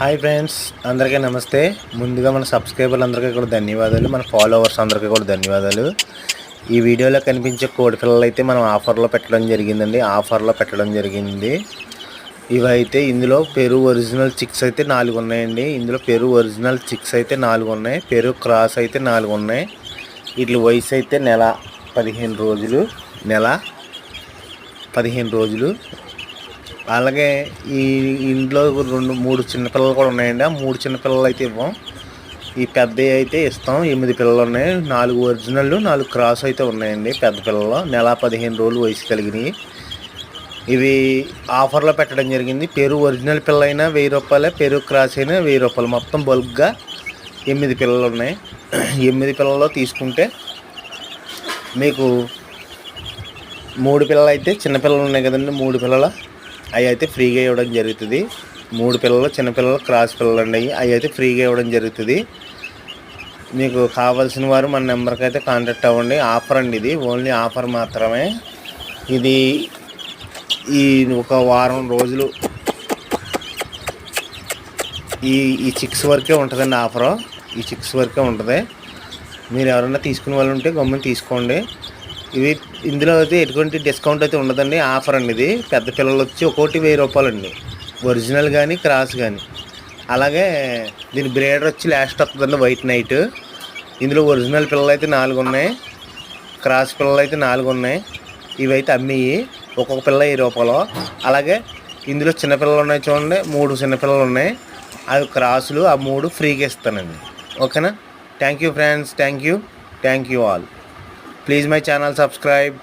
Hi friends, అందరికీ నమస్తే. ముందుగా మన సబ్స్క్రైబర్లు అందరికీ కూడా ధన్యవాదాలు, మన ఫాలోవర్స్ అందరికీ కూడా ధన్యవాదాలు. ఈ వీడియోలో కనిపించే కోడి పిల్లలు అయితే మనం ఆఫర్లో పెట్టడం జరిగింది. ఇవైతే ఇందులో పెరు ఒరిజినల్ చిక్స్ అయితే 4 ఉన్నాయండి. ఇందులో పెరు ఒరిజినల్ చిక్స్ అయితే 4 ఉన్నాయి. పెరు క్రాస్ అయితే 4 ఉన్నాయి. వీటి వయసు అయితే నెల 15 రోజులు. అలాగే ఈ ఇంట్లో 2-3 చిన్నపిల్లలు కూడా ఉన్నాయండి. ఆ 3 చిన్నపిల్లలు అయితే ఇవ్వం, ఈ పెద్దవి అయితే ఇస్తాం. 8 పిల్లలు ఉన్నాయి. 4 ఒరిజినల్ 4 క్రాస్ అయితే ఉన్నాయండి. పెద్ద పిల్లలు నెల 15 రోజులు వయసు కలిగినవి. ఇవి ఆఫర్లో పెట్టడం జరిగింది. పెరు ఒరిజినల్ పిల్ల అయినా 1000 రూపాయలే, పెరు క్రాస్ అయినా 1000 రూపాయలు. మొత్తం బల్క్గా 8 పిల్లలు ఉన్నాయి. 8 పిల్లల్లో తీసుకుంటే మీకు 3 పిల్లలు అయితే చిన్నపిల్లలు ఉన్నాయి కదండి, 3 పిల్లలు అవి అయితే ఫ్రీగా ఇవ్వడం జరుగుతుంది. 3 పిల్లలు చిన్నపిల్లలు క్రాస్ పిల్లలు అండి, అవి అయితే ఫ్రీగా ఇవ్వడం జరుగుతుంది. మీకు కావాల్సిన వారు మన నెంబర్కి అయితే కాంటాక్ట్ అవ్వండి. ఆఫర్ అండి, ఇది ఓన్లీ ఆఫర్ మాత్రమే. ఇది ఈ ఒక వారం రోజులు ఈ చిక్స్ వరకే ఉంటుందండి ఆఫరు. ఈ చిక్స్ వరకే ఉంటుంది. మీరు ఎవరైనా తీసుకునే వాళ్ళు ఉంటే గమ్మున తీసుకోండి. ఇందులో అయితే ఎటువంటి డిస్కౌంట్ అయితే ఉండదండి, ఆఫర్ అండి ఇది. పెద్ద పిల్లలు వచ్చి ఒక్కోటి 1000 రూపాయలు అండి, ఒరిజినల్ కానీ క్రాస్ కానీ. అలాగే దీని బ్రేడర్ వచ్చి లాస్ట్ వస్తుందండి వైట్ నైట్. ఇందులో ఒరిజినల్ పిల్లలు అయితే 4 ఉన్నాయి, క్రాస్ పిల్లలు అయితే 4 ఉన్నాయి. ఇవైతే అమ్మేవి, ఒక్కొక్క పిల్ల 1000 రూపాయలు. అలాగే ఇందులో చిన్నపిల్లలు ఉన్నాయి చూడండి, 3 చిన్నపిల్లలు ఉన్నాయి. అవి క్రాసులు, ఆ 3 ఫ్రీగా ఇస్తానండి. ఓకేనా? Thank you friends, thank you all. Please my channel subscribe.